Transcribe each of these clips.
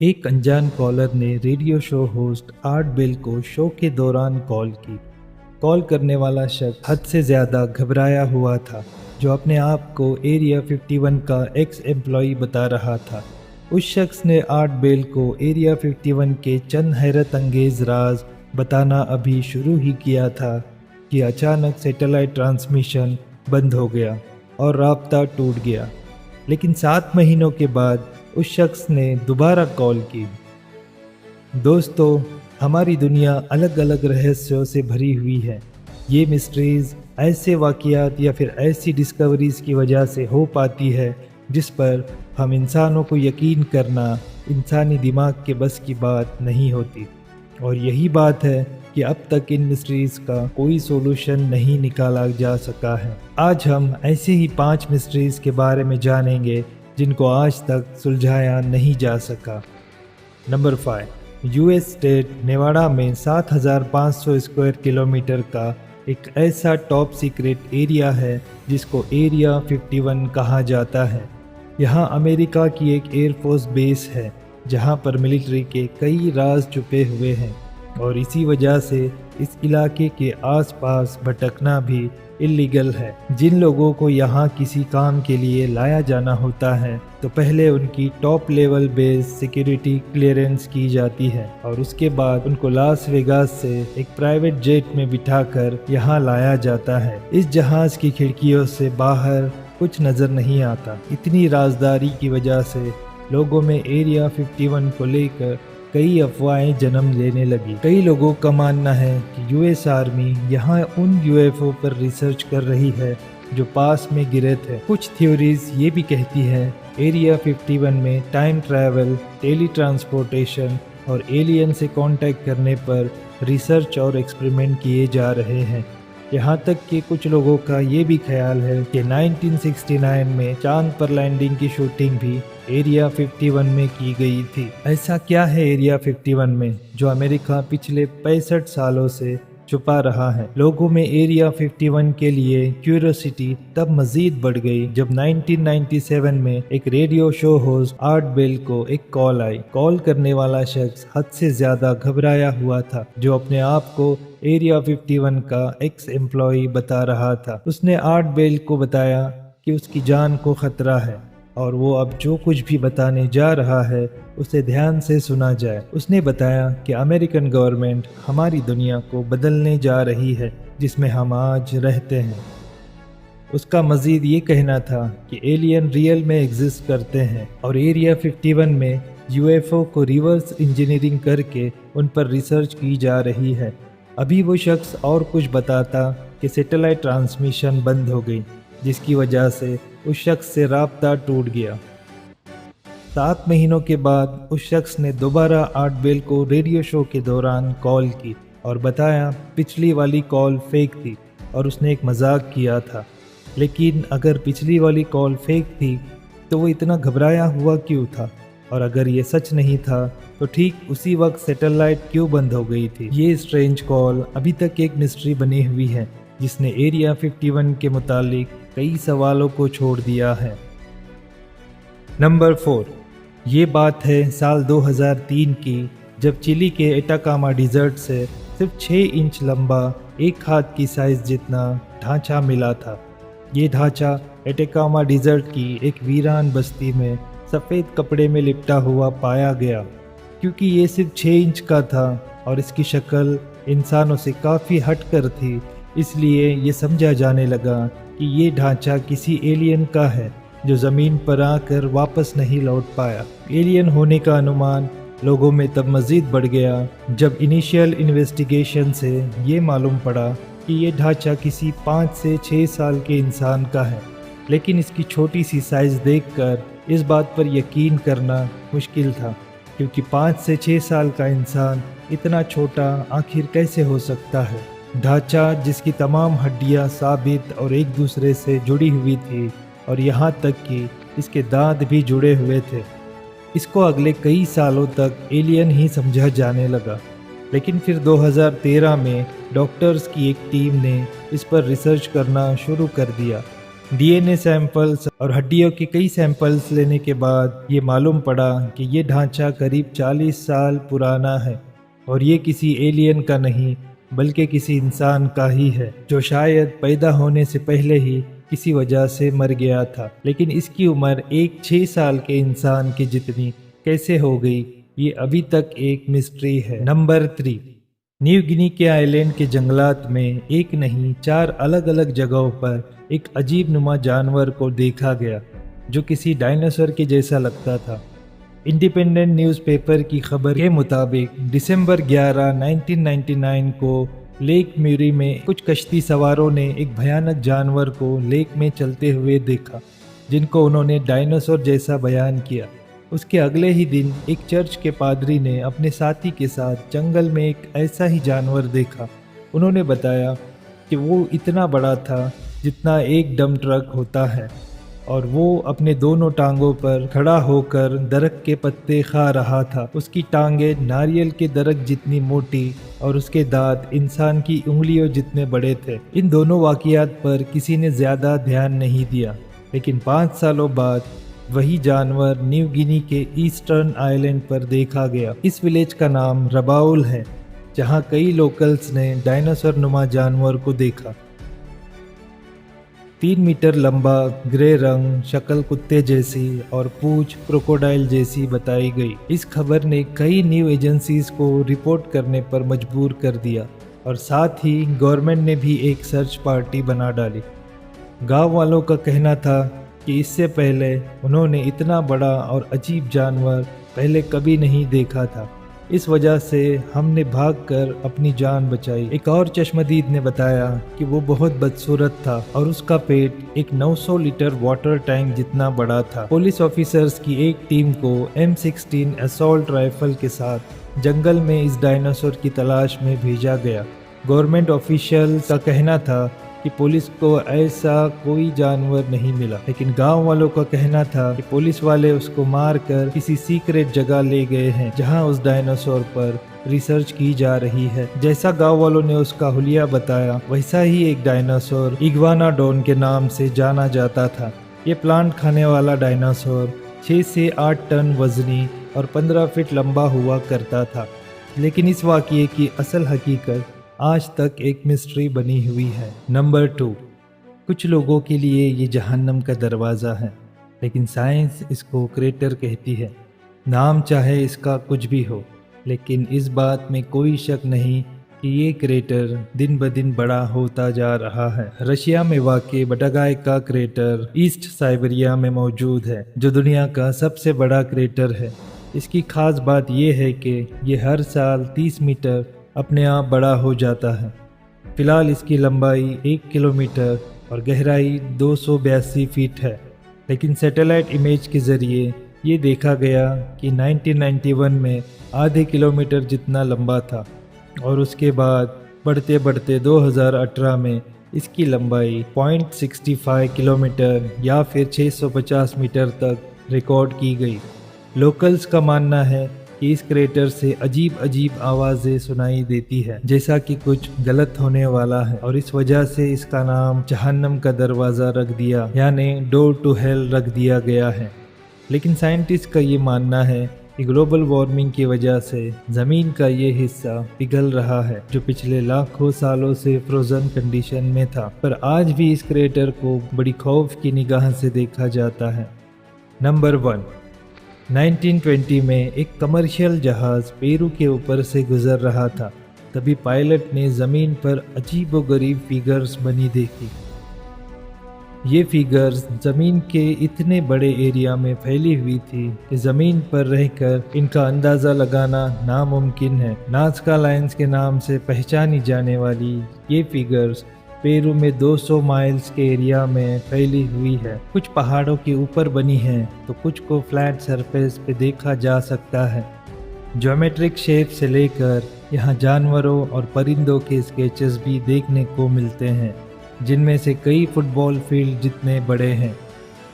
एक अनजान कॉलर ने radio show host Art Bell को शो के दौरान कॉल की। कॉल करने वाला शख्स हद से ज़्यादा घबराया हुआ था, जो अपने आप को एरिया 51 का एक्स एम्प्लॉई बता रहा था। उस शख्स ने आर्ट बेल को एरिया 51 के चंद हैरत अंगेज राज बताना अभी शुरू ही किया था कि अचानक सैटेलाइट ट्रांसमिशन बंद हो गया और राब्ता टूट गया। लेकिन 7 महीनों के बाद उस शख्स ने दोबारा कॉल की। दोस्तों, हमारी दुनिया अलग अलग रहस्यों से भरी हुई है। ये मिस्ट्रीज़ ऐसे वाक़यात या फिर ऐसी डिस्कवरीज़ की वजह से हो पाती है जिस पर हम इंसानों को यकीन करना इंसानी दिमाग के बस की बात नहीं होती। और यही बात है कि अब तक इन मिस्ट्रीज़ का कोई सोल्यूशन नहीं निकाला जा सका है। आज हम ऐसे ही 5 मिस्ट्रीज़ के बारे में जानेंगे जिनको आज तक सुलझाया नहीं जा सका। नंबर 5, यूएस स्टेट नेवाडा में 7,500 स्क्वायर किलोमीटर का एक ऐसा टॉप सीक्रेट एरिया है जिसको एरिया 51 कहा जाता है। यहाँ अमेरिका की एक एयरफोर्स बेस है जहाँ पर मिलिट्री के कई राज छुपे हुए हैं, और इसी वजह से इस इलाके के आसपास भटकना भी इलीगल है। जिन लोगों को यहाँ किसी काम के लिए लाया जाना होता है तो पहले उनकी top level base security clearance की जाती है और उसके बाद उनको लास वेगास से एक प्राइवेट जेट में बिठाकर यहाँ लाया जाता है। इस जहाज की खिड़कियों से बाहर कुछ नजर नहीं आता। इतनी राजदारी की वजह से लोगों में एरिया 51 को लेकर कई अफवाहें जन्म लेने लगी। कई लोगों का मानना है कि यूएस आर्मी यहाँ उन यूएफओ पर रिसर्च कर रही है जो पास में गिरे थे। कुछ थ्योरीज ये भी कहती है एरिया 51 में टाइम ट्रैवल, टेली ट्रांसपोर्टेशन और एलियन से कांटेक्ट करने पर रिसर्च और एक्सपेरिमेंट किए जा रहे हैं। यहाँ तक कि कुछ लोगों का ये भी ख्याल है कि 1969 में चांद पर लैंडिंग की शूटिंग भी एरिया 51 में की गई थी। ऐसा क्या है एरिया 51 में जो अमेरिका पिछले 65 सालों से छुपा रहा है? लोगों में एरिया 51 के लिए क्यूरियोसिटी तब मजीद बढ़ गई जब 1997 में एक radio show host Art Bell को एक कॉल आई। कॉल करने वाला शख्स हद से ज्यादा घबराया हुआ था, जो अपने आप को एरिया 51 का एक्स एम्प्लॉई बता रहा था। उसने आर्ट बेल को बताया कि उसकी जान को खतरा है और वो अब जो कुछ भी बताने जा रहा है उसे ध्यान से सुना जाए। उसने बताया कि अमेरिकन गवर्नमेंट हमारी दुनिया को बदलने जा रही है जिसमें हम आज रहते हैं। उसका मजीद ये कहना था कि एलियन रियल में एग्जिस्ट करते हैं और एरिया 51 में यूएफओ को रिवर्स इंजीनियरिंग करके उन पर रिसर्च की जा रही है। अभी वो शख्स और कुछ बताता कि सैटेलाइट ट्रांसमिशन बंद हो गई, जिसकी वजह से उस शख्स से राब्ता टूट गया। 7 महीनों के बाद उस शख्स ने दोबारा आर्ट बेल को रेडियो शो के दौरान कॉल की और बताया पिछली वाली कॉल फेक थी और उसने एक मजाक किया था। लेकिन अगर पिछली वाली कॉल फेक थी तो वो इतना घबराया हुआ क्यों था? और अगर ये सच नहीं था तो ठीक उसी वक्त सैटेलाइट क्यों बंद हो गई थी? ये स्ट्रेंज कॉल अभी तक एक मिस्ट्री बनी हुई है जिसने एरिया 51 के मुतालिक कई सवालों को छोड़ दिया है। नंबर 4, ये बात है साल 2003 की, जब चिली के एटाकामा डिजर्ट से सिर्फ 6 इंच लंबा, एक हाथ की साइज जितना ढांचा मिला था। ये ढांचा एटाकामा डिजर्ट की एक वीरान बस्ती में सफ़ेद कपड़े में लिपटा हुआ पाया गया। क्योंकि ये सिर्फ 6 इंच का था और इसकी शक्ल इंसानों से काफ़ी हटकर थी, इसलिए ये समझा जाने लगा कि ये ढांचा किसी एलियन का है जो ज़मीन पर आकर वापस नहीं लौट पाया। एलियन होने का अनुमान लोगों में तब मज़ीद बढ़ गया जब इनिशियल इन्वेस्टिगेशन से ये मालूम पड़ा कि ये ढांचा किसी 5 से 6 साल के इंसान का है। लेकिन इसकी छोटी सी साइज़ देखकर इस बात पर यकीन करना मुश्किल था, क्योंकि 5 से 6 साल का इंसान इतना छोटा आखिर कैसे हो सकता है? ढांचा जिसकी तमाम हड्डियां साबित और एक दूसरे से जुड़ी हुई थी और यहाँ तक कि इसके दांत भी जुड़े हुए थे। इसको अगले कई सालों तक एलियन ही समझा जाने लगा। लेकिन फिर 2013 में डॉक्टर्स की एक टीम ने इस पर रिसर्च करना शुरू कर दिया DNA सैंपल्स और हड्डियों के कई सैंपल्स लेने के बाद ये मालूम पड़ा कि ये ढांचा करीब 40 साल पुराना है और ये किसी एलियन का नहीं बल्कि किसी इंसान का ही है, जो शायद पैदा होने से पहले ही किसी वजह से मर गया था। लेकिन इसकी उम्र एक 6 साल के इंसान की जितनी कैसे हो गई, ये अभी तक एक मिस्ट्री है। नंबर 3, न्यू गिनी के आइलैंड के जंगलात में एक नहीं 4 अलग अलग जगहों पर एक अजीब नुमा जानवर को देखा गया जो किसी डायनासोर के जैसा लगता था। इंडिपेंडेंट न्यूज़पेपर की खबर के मुताबिक दिसंबर 11, 1999 को लेक म्यूरी में कुछ कश्ती सवारों ने एक भयानक जानवर को लेक में चलते हुए देखा, जिनको उन्होंने डायनासोर जैसा बयान किया। उसके अगले ही दिन एक चर्च के पादरी ने अपने साथी के साथ जंगल में एक ऐसा ही जानवर देखा। उन्होंने बताया कि वो इतना बड़ा था जितना एक डंप ट्रक होता है और वो अपने दोनों टांगों पर खड़ा होकर दरख्त के पत्ते खा रहा था। उसकी टांगें नारियल के दरख्त जितनी मोटी और उसके दांत इंसान की उंगलियों जितने बड़े थे। इन दोनों वाक़ियात पर किसी ने ज़्यादा ध्यान नहीं दिया, लेकिन 5 सालों बाद वही जानवर न्यू गिनी के ईस्टर्न आइलैंड पर देखा गया। इस विलेज का नाम रबाउल है, जहां कई लोकल्स ने डायनासोर नुमा जानवर को देखा। 3 मीटर लंबा, ग्रे रंग, शक्ल कुत्ते जैसी और पूंछ क्रोकोडाइल जैसी बताई गई। इस खबर ने कई न्यूज़ एजेंसीज को रिपोर्ट करने पर मजबूर कर दिया और साथ ही गवर्नमेंट ने भी एक सर्च पार्टी बना डाली। गांव वालों का कहना था कि इससे पहले उन्होंने इतना बड़ा और अजीब जानवर पहले कभी नहीं देखा था, इस वजह से हमने भागकर अपनी जान बचाई। एक और चश्मदीद ने बताया कि वो बहुत बदसूरत था और उसका पेट एक 900 लीटर वाटर टैंक जितना बड़ा था। पुलिस ऑफिसर्स की एक टीम को M16 असॉल्ट राइफल के साथ जंगल में इस डायनासोर की तलाश में भेजा गया। गवर्नमेंट ऑफिशियल का कहना था कि पुलिस को ऐसा कोई जानवर नहीं मिला, लेकिन गांव वालों का कहना था कि पुलिस वाले उसको मार कर किसी सीक्रेट जगह ले गए हैं जहां उस डायनासोर पर रिसर्च की जा रही है। जैसा गांव वालों ने उसका हुलिया बताया, वैसा ही एक डायनासोर इग्वानाडोन के नाम से जाना जाता था। ये प्लांट खाने वाला डायनासोर 6 से 8 टन वजनी और 15 फीट लंबा हुआ करता था। लेकिन इस वाक़ये की असल हकीकत आज तक एक मिस्ट्री बनी हुई है। नंबर 2, कुछ लोगों के लिए ये जहन्नम का दरवाज़ा है, लेकिन साइंस इसको क्रेटर कहती है। नाम चाहे इसका कुछ भी हो, लेकिन इस बात में कोई शक नहीं कि ये क्रेटर दिन ब दिन बड़ा होता जा रहा है। रशिया में वाक़ बटागाय का क्रेटर ईस्ट साइबेरिया में मौजूद है, जो दुनिया का सबसे बड़ा क्रेटर है। इसकी खास बात यह है कि ये हर साल 30 मीटर अपने आप बड़ा हो जाता है। फिलहाल इसकी लंबाई 1 किलोमीटर और गहराई 282 फीट है, लेकिन सैटेलाइट इमेज के ज़रिए ये देखा गया कि 1991 में आधे किलोमीटर जितना लंबा था और उसके बाद बढ़ते बढ़ते 2018 में इसकी लंबाई 0.65 किलोमीटर या फिर 650 मीटर तक रिकॉर्ड की गई। लोकल्स का मानना है कि इस क्रेटर से अजीब अजीब आवाज़ें सुनाई देती है, जैसा कि कुछ गलत होने वाला है, और इस वजह से इसका नाम जहन्नम का दरवाज़ा रख दिया, यानी डोर टू हेल रख दिया गया है। लेकिन साइंटिस्ट का ये मानना है कि ग्लोबल वार्मिंग की वजह से ज़मीन का ये हिस्सा पिघल रहा है, जो पिछले लाखों सालों से फ्रोज़न कंडीशन में था, पर आज भी इस क्रेटर को बड़ी खौफ की निगाह से देखा जाता है। नंबर 1, 1920 में एक कमर्शियल जहाज़ पेरू के ऊपर से गुजर रहा था। तभी पायलट ने ज़मीन पर अजीबोगरीब फिगर्स बनी देखी। ये फिगर्स ज़मीन के इतने बड़े एरिया में फैली हुई थी कि ज़मीन पर रहकर इनका अंदाज़ा लगाना नामुमकिन है। नाज़का लाइन्स के नाम से पहचानी जाने वाली ये फिगर्स पेरू में 200 माइल्स के एरिया में फैली हुई है। कुछ पहाड़ों के ऊपर बनी है तो कुछ को फ्लैट सरफेस पे देखा जा सकता है। ज्योमेट्रिक शेप से लेकर यहाँ जानवरों और परिंदों के स्केचेस भी देखने को मिलते हैं, जिनमें से कई फुटबॉल फील्ड जितने बड़े हैं।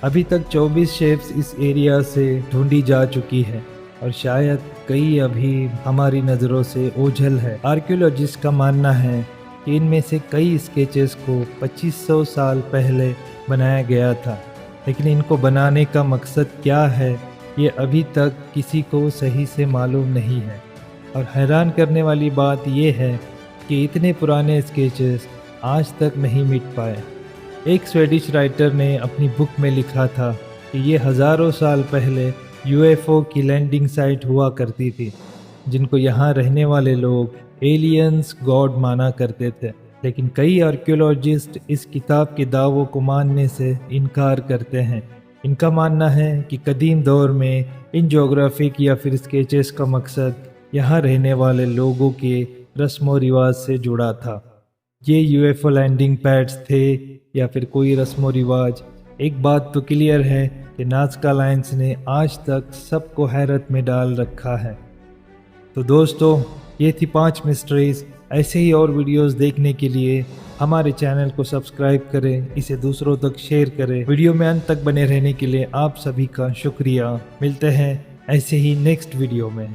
अभी तक 24 शेप्स इस एरिया से ढूंढी जा चुकी है और शायद कई अभी हमारी नज़रों से ओझल है। आर्कियोलॉजिस्ट का मानना है کہ ان میں سے کئی اسکیچز کو 2500 سال پہلے بنایا گیا تھا، لیکن ان کو بنانے کا مقصد کیا ہے یہ ابھی تک کسی کو صحیح سے معلوم نہیں ہے۔ اور حیران کرنے والی بات یہ ہے کہ اتنے پرانے اسکیچز آج تک نہیں مٹ پائے۔ ایک سویڈش رائٹر نے اپنی بک میں لکھا تھا کہ یہ ہزاروں سال پہلے UFO کی لینڈنگ سائٹ ہوا کرتی تھی، جن کو یہاں رہنے والے لوگ ایلینز گاڈ مانا کرتے تھے، لیکن کئی آرکیولوجسٹ اس کتاب کے دعووں کو ماننے سے انکار کرتے ہیں۔ ان کا ماننا ہے کہ قدیم دور میں ان جغرافک یا پھر اسکیچز کا مقصد یہاں رہنے والے لوگوں کے رسم و رواج سے جڑا تھا۔ یہ UFO لینڈنگ پیڈز تھے یا پھر کوئی رسم و رواج، ایک بات تو کلیئر ہے کہ نازکا الائنس نے آج تک سب کو حیرت میں ڈال رکھا ہے۔ تو دوستو، یہ تھی 5 مسٹریز۔ ایسے ہی اور ویڈیوز دیکھنے کے لیے ہمارے چینل کو سبسکرائب کریں، اسے دوسروں تک شیئر کریں۔ ویڈیو میں انت تک بنے رہنے کے لیے آپ سبھی کا شکریہ۔ ملتے ہیں ایسے ہی نیکسٹ ویڈیو میں۔